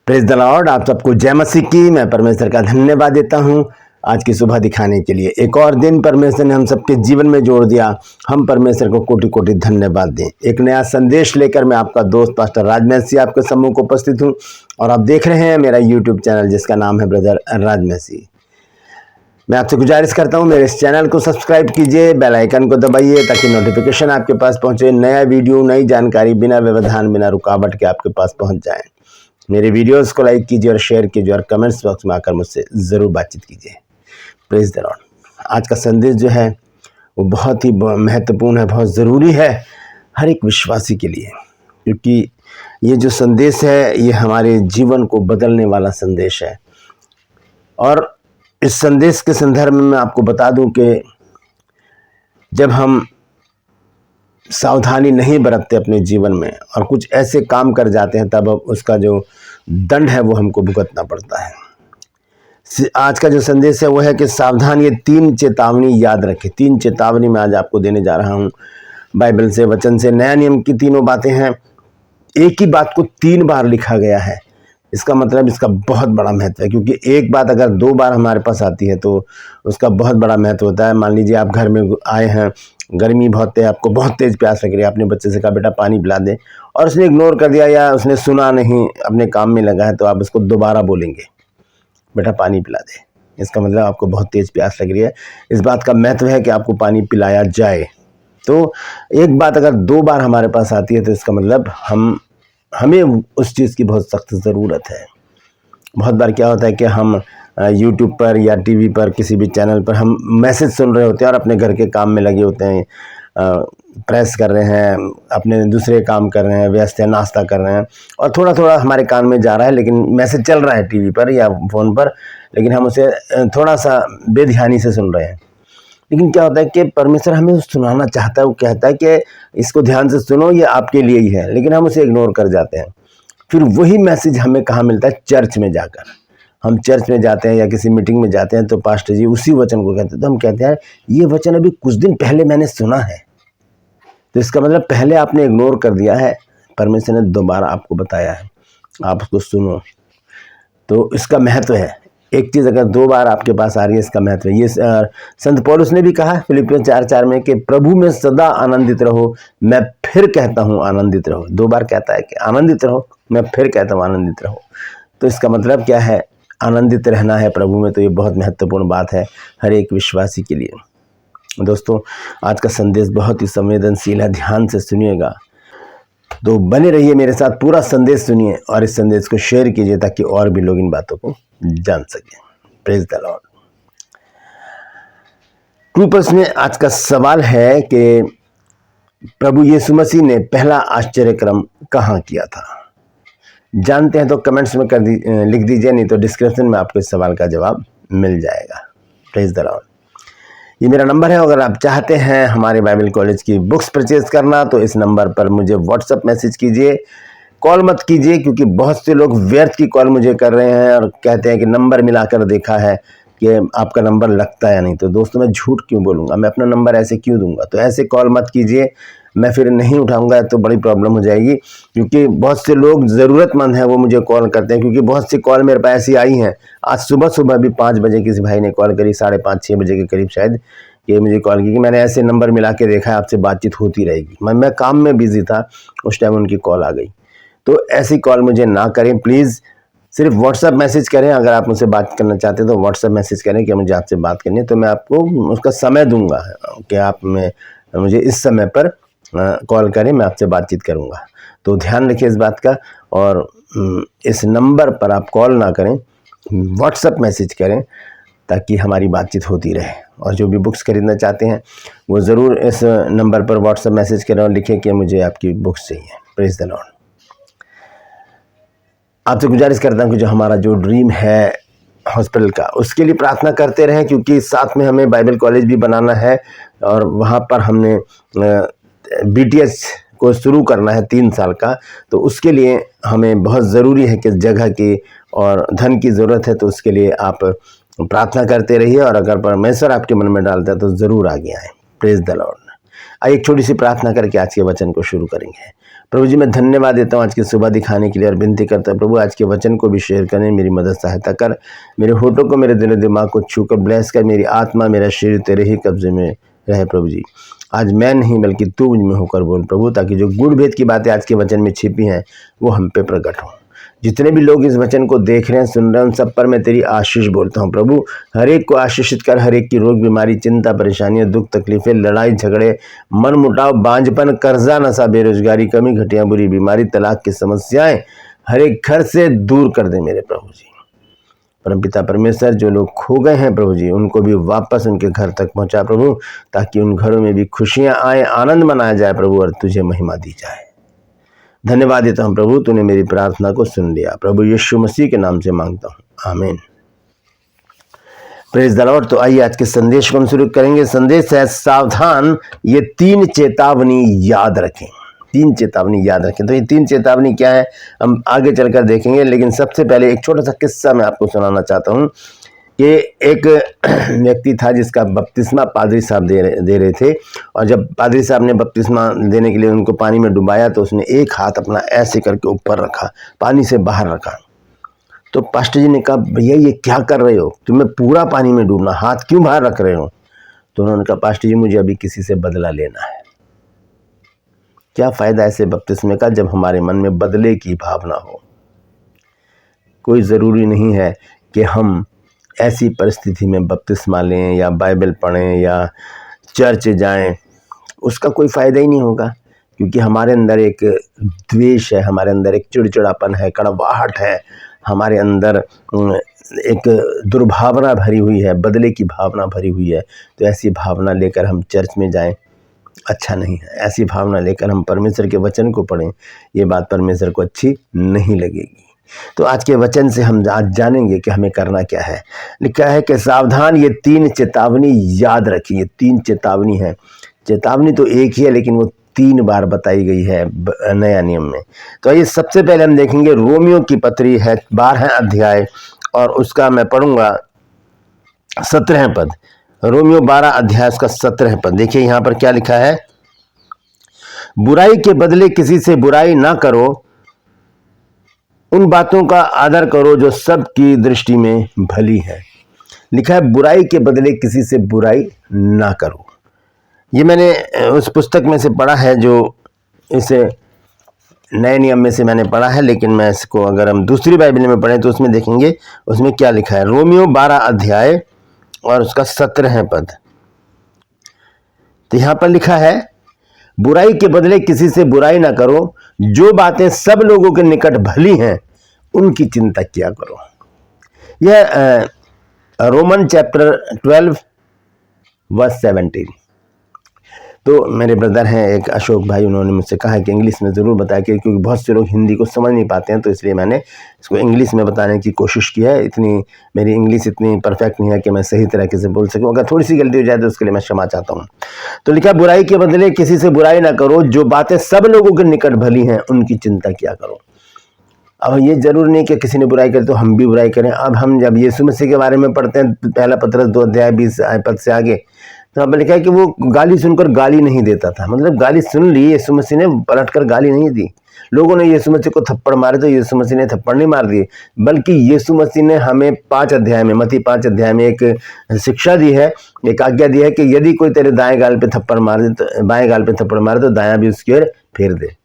Praise the Lord. आप सबको जय मसीह की। मैं परमेश्वर का धन्यवाद देता हूं आज की सुबह दिखाने के लिए। एक और दिन परमेश्वर ने हम सबके जीवन में जोड़ दिया। हम परमेश्वर को कोटि कोटि धन्यवाद दें। एक नया संदेश लेकर मैं आपका दोस्त पास्टर राजमसी आपके सम्मुख को उपस्थित हूं और आप देख रहे हैं मेरा यूट्यूब चैनल जिसका नाम है ब्रदर राजमसी। मैं आपसे गुजारिश करता हूं मेरे इस चैनल को सब्सक्राइब कीजिए, बेल आइकन को दबाइए ताकि नोटिफिकेशन आपके पास पहुंचे। नया वीडियो, नई जानकारी बिना व्यवधान, बिना रुकावट के आपके पास पहुंच जाए। मेरे वीडियोस को लाइक कीजिए और शेयर कीजिए और कमेंट्स बॉक्स में आकर मुझसे ज़रूर बातचीत कीजिए। Praise the Lord. आज का संदेश जो है वो बहुत ही महत्वपूर्ण है, बहुत ज़रूरी है हर एक विश्वासी के लिए, क्योंकि ये जो संदेश है ये हमारे जीवन को बदलने वाला संदेश है। और इस संदेश के संदर्भ में मैं आपको बता दूं कि जब हम सावधानी नहीं बरतते अपने जीवन में और कुछ ऐसे काम कर जाते हैं तब उसका जो दंड है वो हमको भुगतना पड़ता है। आज का जो संदेश है वो है कि सावधान, ये 3 चेतावनी याद रखें। 3 चेतावनी मैं आज आपको देने जा रहा हूँ बाइबल से, वचन से। नया नियम की तीनों बातें हैं। एक ही बात को 3 बार लिखा गया है। इसका मतलब इसका बहुत बड़ा महत्व है, क्योंकि एक बात अगर 2 बार हमारे पास आती है तो उसका बहुत बड़ा महत्व होता है। मान लीजिए आप घर में आए हैं, गर्मी बहुत है, आपको बहुत तेज़ प्यास लग रही है, आपने बच्चे से कहा बेटा पानी पिला दे, और उसने इग्नोर कर दिया या उसने सुना नहीं, अपने काम में लगा है, तो आप उसको दोबारा बोलेंगे बेटा पानी पिला दे। इसका मतलब आपको बहुत तेज़ प्यास लग रही है। इस बात का महत्व है कि आपको पानी पिलाया जाए। तो एक बात अगर 2 बार हमारे पास आती है तो इसका मतलब हमें उस चीज़ की बहुत सख्त ज़रूरत है। बहुत बार क्या होता है कि हम यूट्यूब पर या टीवी पर किसी भी चैनल पर हम मैसेज सुन रहे होते हैं और अपने घर के काम में लगे होते हैं, प्रेस कर रहे हैं, अपने दूसरे काम कर रहे हैं, व्यस्त हैं, नाश्ता कर रहे हैं, और थोड़ा थोड़ा हमारे कान में जा रहा है, लेकिन मैसेज चल रहा है टीवी पर या फ़ोन पर, लेकिन हम उसे थोड़ा सा बेध्यानी से सुन रहे हैं। लेकिन क्या होता है कि परमेश्वर हमें सुनाना चाहता है। वो कहता है कि इसको ध्यान से सुनो, ये आपके लिए ही है, लेकिन हम उसे इग्नोर कर जाते हैं। फिर वही मैसेज हमें कहाँ मिलता है? चर्च में जाकर। हम चर्च में जाते हैं या किसी मीटिंग में जाते हैं तो पास्टर जी उसी वचन को कहते हैं, तो हम कहते हैं ये वचन अभी कुछ दिन पहले मैंने सुना है। तो इसका मतलब पहले आपने इग्नोर कर दिया है, परमेश्वर ने दोबारा आपको बताया है, आप उसको सुनो। तो इसका महत्व है। एक चीज़ अगर 2 बार आपके पास आ रही है, इसका महत्व है। ये संत पौलुस ने भी कहा फिलिपियों 4:4 में कि प्रभु में सदा आनंदित रहो, मैं फिर कहता हूँ आनंदित रहो। 2 बार कहता है कि आनंदित रहो, मैं फिर कहता हूँ आनंदित रहो। तो इसका मतलब क्या है? आनंदित रहना है प्रभु में। तो ये बहुत महत्वपूर्ण बात है हर एक विश्वासी के लिए। दोस्तों, आज का संदेश बहुत ही संवेदनशील है, ध्यान से सुनिएगा। तो बने रहिए मेरे साथ, पूरा संदेश सुनिए और इस संदेश को शेयर कीजिए ताकि और भी लोग इन बातों को जान सकें। Praise the Lord. ट्रूपर्स में आज का सवाल है कि प्रभु यीशु मसीह ने पहला आश्चर्यक्रम कहाँ किया था? जानते हैं तो कमेंट्स में लिख दीजिए, नहीं तो डिस्क्रिप्शन में आपको इस सवाल का जवाब मिल जाएगा। Praise the Lord. ये मेरा नंबर है। अगर आप चाहते हैं हमारे बाइबल कॉलेज की बुक्स परचेज करना तो इस नंबर पर मुझे व्हाट्सएप मैसेज कीजिए, कॉल मत कीजिए, क्योंकि बहुत से लोग व्यर्थ की कॉल मुझे कर रहे हैं और कहते हैं कि नंबर मिलाकर देखा है कि आपका नंबर लगता है या नहीं। तो दोस्तों, मैं झूठ क्यों बोलूँगा? मैं अपना नंबर ऐसे क्यों दूंगा? तो ऐसे कॉल मत कीजिए, मैं फिर नहीं उठाऊंगा तो बड़ी प्रॉब्लम हो जाएगी, क्योंकि बहुत से लोग ज़रूरतमंद हैं वो मुझे कॉल करते हैं। क्योंकि बहुत सी कॉल मेरे पास ऐसी आई हैं। आज सुबह भी 5 बजे किसी भाई ने कॉल करी, 5:30-6 बजे के करीब शायद, ये मुझे कॉल की कि मैंने ऐसे नंबर मिला के देखा है, आपसे बातचीत होती रहेगी। मैं काम में बिजी था, उस टाइम उनकी कॉल आ गई। तो ऐसी कॉल मुझे ना करें प्लीज़। सिर्फ व्हाट्सएप मैसेज करें। अगर आप मुझसे बात करना चाहते हैं तो व्हाट्सएप मैसेज करें कि मुझे आपसे बात करनी है, तो मैं आपको उसका समय दूंगा कि आप मुझे इस समय पर कॉल करें, मैं आपसे बातचीत करूंगा। तो ध्यान रखिए इस बात का। और इस नंबर पर आप कॉल ना करें, व्हाट्सएप मैसेज करें ताकि हमारी बातचीत होती रहे। और जो भी बुक्स खरीदना चाहते हैं वो ज़रूर इस नंबर पर व्हाट्सएप मैसेज करें और लिखें कि मुझे आपकी बुक्स चाहिए। Praise the Lord. आपसे गुजारिश करता हूँ कि जो हमारा जो ड्रीम है हॉस्पिटल का, उसके लिए प्रार्थना करते रहें, क्योंकि साथ में हमें बाइबल कॉलेज भी बनाना है और वहाँ पर हमने BTS को शुरू करना है 3 साल का। तो उसके लिए हमें बहुत ज़रूरी है कि जगह की और धन की ज़रूरत है। तो उसके लिए आप प्रार्थना करते रहिए और अगर परमेश्वर आपके मन में डालता है तो ज़रूर आगे आएँ। Praise the Lord. आइए एक छोटी सी प्रार्थना करके आज के वचन को शुरू करेंगे। प्रभु जी मैं धन्यवाद देता हूँ आज की सुबह दिखाने के लिए और विनती करता हूँ प्रभु आज के वचन को भी शेयर करने मेरी मदद सहायता कर। मेरे होठों को मेरे दिल दिमाग को छू कर ब्लेस कर। मेरी आत्मा मेरा शरीर तेरे ही कब्जे में रहे प्रभु जी। आज मैं नहीं बल्कि तू मुझ में होकर बोल प्रभु, ताकि जो गूढ़ भेद की बातें आज के वचन में छिपी हैं वो हम पे प्रकट हों। जितने भी लोग इस वचन को देख रहे हैं सुन रहे हैं उन सब पर मैं तेरी आशीष बोलता हूँ प्रभु। हर एक को आशीषित कर। हर एक की रोग बीमारी चिंता परेशानियां दुख तकलीफें लड़ाई झगड़े मन मुटाव बांझपन कर्जा नशा बेरोजगारी कमी घटिया बुरी बीमारी तलाक की समस्याएं हर एक घर से दूर कर दे मेरे प्रभु जी। परमपिता परमेश्वर जो लोग खो गए हैं प्रभु जी उनको भी वापस उनके घर तक पहुंचा प्रभु, ताकि उन घरों में भी खुशियां आए आनंद मनाया जाए प्रभु और तुझे महिमा दी जाए। धन्यवाद देता हूं प्रभु, तूने मेरी प्रार्थना को सुन लिया। प्रभु यीशु मसीह के नाम से मांगता हूं, आमीन। Praise the Lord. तो आइए आज के संदेश को हम शुरू करेंगे। संदेश है सावधान, ये 3 चेतावनी याद रखें। 3 चेतावनी याद रखें। तो ये 3 चेतावनी क्या है हम आगे चलकर देखेंगे, लेकिन सबसे पहले एक छोटा सा किस्सा मैं आपको सुनाना चाहता हूँ कि एक व्यक्ति था जिसका बपतिस्मा पादरी साहब दे रहे थे, और जब पादरी साहब ने बपतिस्मा देने के लिए उनको पानी में डुबाया तो उसने एक हाथ अपना ऐसे करके ऊपर रखा, पानी से बाहर रखा। तो पास्टर जी ने कहा भैया ये क्या कर रहे हो, तुम्हें पूरा पानी में डूबना, हाथ क्यों बाहर रख रहे हो? तो उन्होंने कहा पास्टर जी मुझे अभी किसी से बदला लेना है। क्या फ़ायदा ऐसे बपतिस्मे का जब हमारे मन में बदले की भावना हो। कोई ज़रूरी नहीं है कि हम ऐसी परिस्थिति में बपतिस्मा लें या बाइबल पढ़ें या चर्च जाएं, उसका कोई फ़ायदा ही नहीं होगा, क्योंकि हमारे अंदर एक द्वेष है, हमारे अंदर एक चिड़चिड़ापन है, कड़वाहट है, हमारे अंदर एक दुर्भावना भरी हुई है, बदले की भावना भरी हुई है। तो ऐसी भावना लेकर हम चर्च में जाएं अच्छा नहीं है। ऐसी भावना लेकर हम परमेश्वर के वचन को पढ़ें, ये बात परमेश्वर को अच्छी नहीं लगेगी। तो आज के वचन से हम आज जानेंगे कि हमें करना क्या है। लिखा है कि सावधान, ये 3 चेतावनी याद रखिए। ये 3 चेतावनी है। चेतावनी तो एक ही है लेकिन वो 3 बार बताई गई है नया नियम में। तो ये सबसे पहले हम देखेंगे रोमियो की पत्री है 12 अध्याय, और उसका मैं पढ़ूंगा 17 पद। रोमियो 12 अध्याय उसका 17 पद। देखिए यहाँ पर क्या लिखा है, बुराई के बदले किसी से बुराई ना करो, उन बातों का आदर करो जो सबकी दृष्टि में भली है। लिखा है बुराई के बदले किसी से बुराई ना करो। ये मैंने उस पुस्तक में से पढ़ा है जो इसे नए नियम में से मैंने पढ़ा है, लेकिन मैं इसको अगर हम दूसरी बाइबल में पढ़ें तो उसमें देखेंगे उसमें क्या लिखा है। रोमियो 12 अध्याय और उसका 17 पद। तो यहां पर लिखा है बुराई के बदले किसी से बुराई ना करो, जो बातें सब लोगों के निकट भली हैं उनकी चिंता किया करो। यह रोमन चैप्टर 12 वर्स 17। तो मेरे ब्रदर हैं एक अशोक भाई, उन्होंने मुझसे कहा कि इंग्लिश में ज़रूर बताया, क्योंकि बहुत से लोग हिंदी को समझ नहीं पाते हैं, तो इसलिए मैंने इसको इंग्लिश में बताने की कोशिश की है। इतनी मेरी इंग्लिश इतनी परफेक्ट नहीं है कि मैं सही तरीके से बोल सकूं। अगर थोड़ी सी गलती हो जाए तो उसके लिए मैं क्षमा चाहता हूं। तो लिखा बुराई के बदले किसी से बुराई ना करो, जो बातें सब लोगों के निकट भली हैं उनकी चिंता किया करो। अब ये जरूर नहीं कि किसी ने बुराई करे तो हम भी बुराई करें। अब हम जब यीशु मसीह के बारे में पढ़ते हैं, पहला पत्रस 2 अध्याय 20 पद से आगे, तो यहाँ पर लिखा है कि वो गाली सुनकर गाली नहीं देता था। मतलब गाली सुन ली, यीशु मसीह ने पलटकर गाली नहीं दी। लोगों ने यीशु मसीह को थप्पड़ मारे तो यीशु मसीह ने थप्पड़ नहीं मार दिए, बल्कि यीशु मसीह ने हमें 5 अध्याय में, मत्ती 5 अध्याय में एक शिक्षा दी है, एक आज्ञा दी है कि यदि कोई तेरे दाएं गाल पे थप्पड़ मार दे तो बाएं गाल पे थप्पड़ मारे तो दायां भी उसकी ओर फेर दे।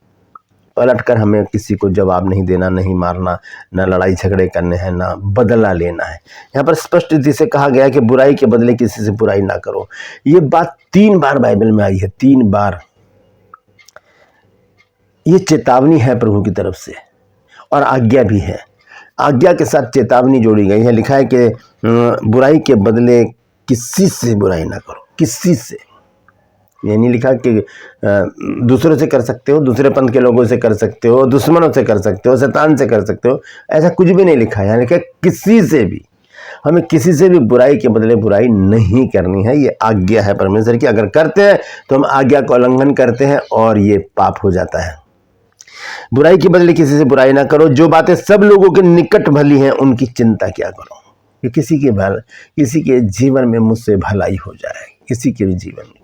पलट कर हमें किसी को जवाब नहीं देना, नहीं मारना, ना लड़ाई झगड़े करने हैं, ना बदला लेना है। यहाँ पर स्पष्ट रीति से कहा गया कि बुराई के बदले किसी से बुराई ना करो। ये बात 3 बार बाइबल में आई है, 3 बार। ये चेतावनी है प्रभु की तरफ से और आज्ञा भी है। आज्ञा के साथ चेतावनी जोड़ी गई है। लिखा है कि बुराई के बदले किसी से बुराई ना करो, किसी से। ये नहीं लिखा कि दूसरों से कर सकते हो, दूसरे पंथ के लोगों से कर सकते हो, दुश्मनों से कर सकते हो, शैतान से कर सकते हो, ऐसा कुछ भी नहीं लिखा है। यानी कि किसी से भी, हमें किसी से भी बुराई के बदले बुराई नहीं करनी है। ये आज्ञा है परमेश्वर की। अगर करते हैं तो हम आज्ञा का उल्लंघन करते हैं और ये पाप हो जाता है। बुराई के बदले किसी से बुराई ना करो, जो बातें सब लोगों के निकट भली हैं उनकी चिंता क्या करो, कि किसी के जीवन में मुझसे भलाई हो जाए, किसी के भी जीवन में।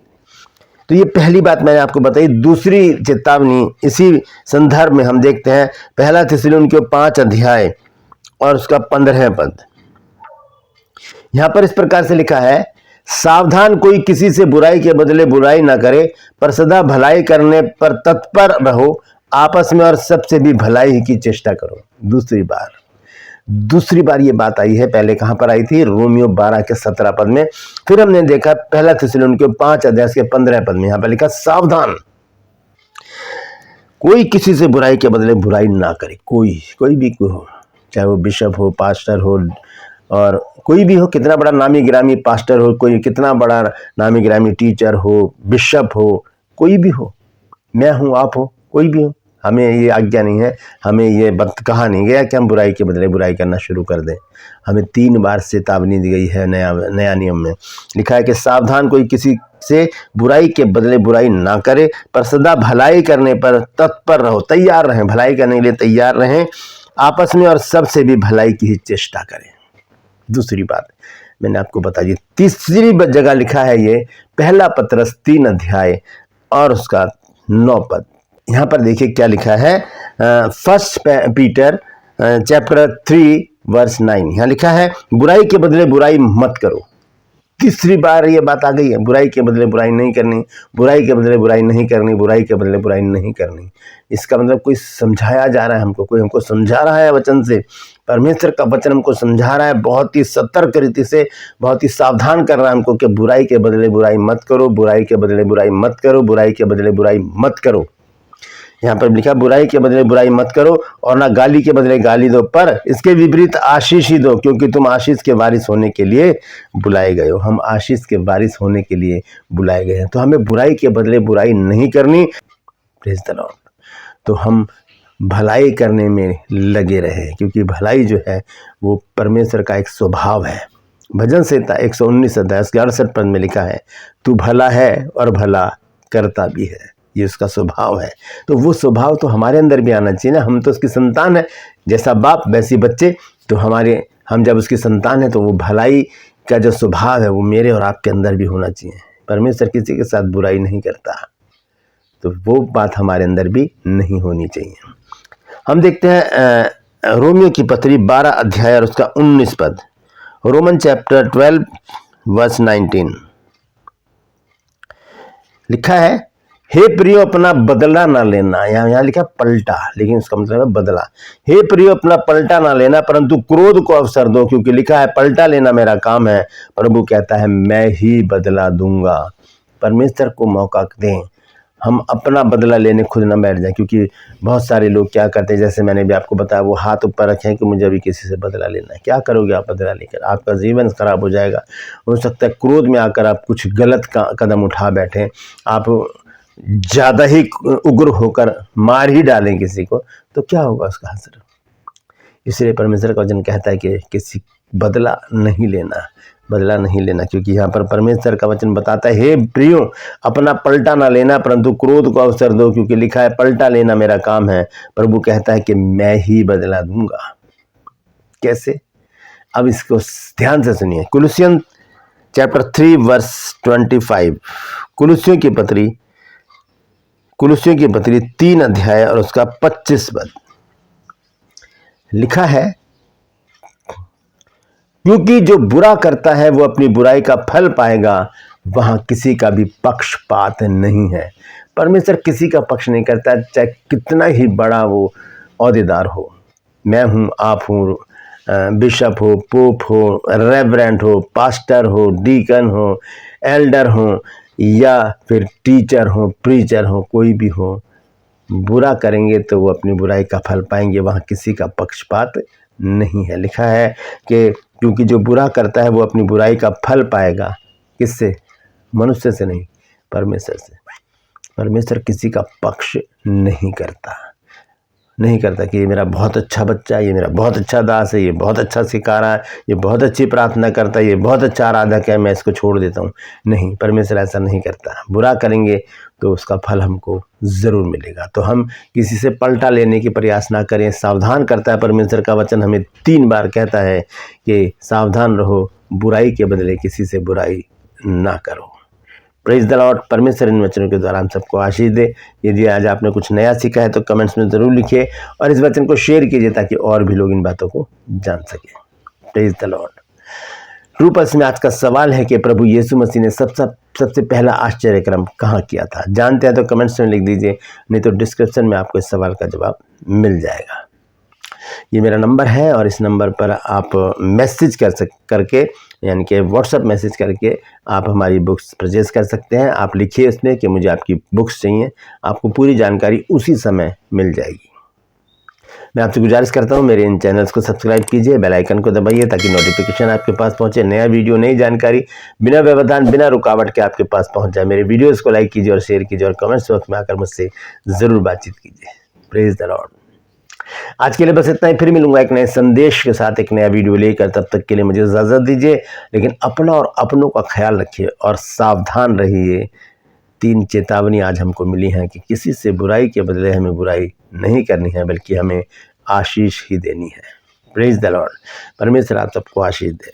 तो ये पहली बात मैंने आपको बताई। दूसरी चेतावनी इसी संदर्भ में हम देखते हैं, पहला थिस्सलुनीकियों 5 अध्याय और उसका 15 पद। यहां पर इस प्रकार से लिखा है, सावधान, कोई किसी से बुराई के बदले बुराई ना करे, पर सदा भलाई करने पर तत्पर रहो, आपस में और सबसे भी भलाई की चेष्टा करो। दूसरी बार ये बात आई है। पहले कहां पर आई थी? रोमियो 12 के 17 पद में। फिर हमने देखा पहला थिस्सलुनीकियों 5 अध्याय के 15 पद में, यहां पर लिखा सावधान, कोई किसी से बुराई के बदले बुराई ना करे। कोई भी हो, चाहे वो बिशप हो, पास्टर हो, और कोई भी हो, कितना बड़ा नामी गिरामी पास्टर हो, कोई कितना बड़ा नामी गिरामी टीचर हो, बिशप हो, कोई भी हो, मैं हूं, आप हो, कोई भी हो, हमें ये आज्ञा नहीं है, हमें ये कहा नहीं गया कि हम बुराई के बदले बुराई करना शुरू कर दें। हमें 3 बार चेतावनी दी गई है। नया नियम में लिखा है कि सावधान, कोई किसी से बुराई के बदले बुराई ना करे, पर सदा भलाई करने पर तत्पर रहो, तैयार रहें, भलाई करने के लिए तैयार रहें, आपस में और सबसे भी भलाई की ही चेष्टा करें। दूसरी बात मैंने आपको बता दी। तीसरी जगह लिखा है ये पहला पतरस 3 अध्याय और उसका 9 पद। यहां पर देखिए क्या लिखा है, फर्स्ट पीटर चैप्टर 3 वर्स 9। यहां लिखा है, बुराई के बदले बुराई मत करो। तीसरी बार ये बात आ गई है, बुराई के बदले बुराई नहीं करनी, बुराई के बदले बुराई नहीं करनी, बुराई के बदले बुराई नहीं करनी। इसका मतलब कोई समझाया जा रहा है हमको, कोई हमको समझा रहा है वचन से, परमेश्वर का वचन हमको समझा रहा है, बहुत ही सतर्क रीति से, बहुत ही सावधान कर रहा है हमको कि बुराई के बदले बुराई मत करो, बुराई के बदले बुराई मत करो, बुराई के बदले बुराई मत करो। यहाँ पर लिखा, बुराई के बदले बुराई मत करो और ना गाली के बदले गाली दो, पर इसके विपरीत आशीष ही दो, क्योंकि तुम आशीष के वारिस होने के लिए बुलाए गए हो। हम आशीष के वारिस होने के लिए बुलाए गए हैं, तो हमें बुराई के बदले बुराई नहीं करनी। Praise the Lord. तो हम भलाई करने में लगे रहे, क्योंकि भलाई जो है वो परमेश्वर का एक स्वभाव है। भजन संहिता 119 अध्याय 68 पद में लिखा है, तू भला है और भला करता भी है, ये उसका स्वभाव है। तो वो स्वभाव तो हमारे अंदर भी आना चाहिए ना। हम तो उसकी संतान है, जैसा बाप वैसी बच्चे। तो हम जब उसकी संतान है तो वो भलाई का जो स्वभाव है वो मेरे और आपके अंदर भी होना चाहिए। परमेश्वर किसी के साथ बुराई नहीं करता, तो वो बात हमारे अंदर भी नहीं होनी चाहिए। हम देखते हैं रोमियो की पत्री 12 अध्याय और उसका 19 पद। रोमन चैप्टर 12 वर्स 19 लिखा है, हे प्रियो अपना बदला ना लेना। यहाँ लिखा पलटा, लेकिन उसका मतलब है बदला। हे प्रियो अपना पलटा ना लेना, परंतु क्रोध को अवसर दो, क्योंकि लिखा है, पलटा लेना मेरा काम है, प्रभु कहता है मैं ही बदला दूंगा। परमेश्वर को मौका दें, हम अपना बदला लेने खुद ना बैठ जाए। क्योंकि बहुत सारे लोग क्या करते हैं, जैसे मैंने भी आपको बताया, वो हाथ ऊपर रखें कि मुझे अभी किसी से बदला लेना है। क्या करोगे आप बदला लेकर? आपका जीवन खराब हो जाएगा। हो सकता है क्रोध में आकर आप कुछ गलत कदम उठा बैठें, आप ज़्यादा ही उग्र होकर मार ही डालें किसी को, तो क्या होगा उसका असर। इसलिए परमेश्वर का वचन कहता है कि किसी बदला नहीं लेना, क्योंकि यहाँ पर परमेश्वर का वचन बताता है, हे प्रियो अपना पलटा ना लेना, परंतु क्रोध को अवसर दो, क्योंकि लिखा है पलटा लेना मेरा काम है, प्रभु कहता है कि मैं ही बदला दूंगा। कैसे? अब इसको ध्यान से सुनिए। कुलुसियन चैप्टर 3 वर्स 25, कुलुसियों की पत्री 3 अध्याय और उसका 25 पद लिखा है, क्योंकि जो बुरा करता है वो अपनी बुराई का फल पाएगा, वहां किसी का भी पक्षपात नहीं है। परमेश्वर किसी का पक्ष नहीं करता, चाहे कितना ही बड़ा वो औहदेदार हो। मैं हूं, आप हूं, बिशप हो, पोप हो, रेवरेंट हो, पास्टर हो, डीकन हो, एल्डर हो, या फिर टीचर हो, प्रीचर हो, कोई भी हो, बुरा करेंगे तो वो अपनी बुराई का फल पाएंगे, वहाँ किसी का पक्षपात नहीं है। लिखा है कि क्योंकि जो बुरा करता है वो अपनी बुराई का फल पाएगा। किससे? मनुष्य से नहीं, परमेश्वर से। परमेश्वर किसी का पक्ष नहीं करता कि ये मेरा बहुत अच्छा बच्चा है, ये मेरा बहुत अच्छा दास है, ये बहुत अच्छा सिखा रहा है, ये बहुत अच्छी प्रार्थना करता है, ये बहुत अच्छा आराधक है, मैं इसको छोड़ देता हूँ। नहीं, परमेश्वर ऐसा नहीं करता। बुरा करेंगे तो उसका फल हमको ज़रूर मिलेगा। तो हम किसी से पलटा लेने की प्रयास ना करें। सावधान करता है परमेश्वर का वचन, हमें 3 बार कहता है कि सावधान रहो, बुराई के बदले किसी से बुराई ना करो। Praise the Lord. परमेश्वर इन वचनों के द्वारा हम सबको आशीष दे। यदि आज आपने कुछ नया सीखा है तो कमेंट्स में ज़रूर लिखिए और इस वचन को शेयर कीजिए ताकि और भी लोग इन बातों को जान सकें। Praise the Lord. True pulse में आज का सवाल है कि प्रभु यीशु मसीह ने सबसे पहला आश्चर्यक्रम कहाँ किया था? जानते हैं तो कमेंट्स में लिख दीजिए, नहीं तो डिस्क्रिप्शन में आपको इस सवाल का जवाब मिल जाएगा। ये मेरा नंबर है और इस नंबर पर आप मैसेज करके यानी कि व्हाट्सएप मैसेज करके आप हमारी बुक्स परचेज कर सकते हैं। आप लिखिए उसमें कि मुझे आपकी बुक्स चाहिए, आपको पूरी जानकारी उसी समय मिल जाएगी। मैं आपसे गुजारिश करता हूँ मेरे इन चैनल्स को सब्सक्राइब कीजिए, बेल आइकन को दबाइए ताकि नोटिफिकेशन आपके पास पहुँचे। नया वीडियो, नई जानकारी बिना व्यवधान बिना रुकावट के आपके पास पहुँच जाए। मेरे वीडियोज़ को लाइक कीजिए और शेयर कीजिए और कमेंट्स बॉक्स में आकर मुझसे ज़रूर बातचीत कीजिए। Praise the Lord. आज के लिए बस इतना ही। फिर मिलूंगा एक नए संदेश के साथ, एक नया वीडियो लेकर। तब तक के लिए मुझे इजाज़त दीजिए, लेकिन अपना और अपनों का ख्याल रखिए और सावधान रहिए। 3 चेतावनी आज हमको मिली हैं कि किसी से बुराई के बदले हमें बुराई नहीं करनी है, बल्कि हमें आशीष ही देनी है। Praise the Lord. परमेश्वर आप सबको आशीष दे।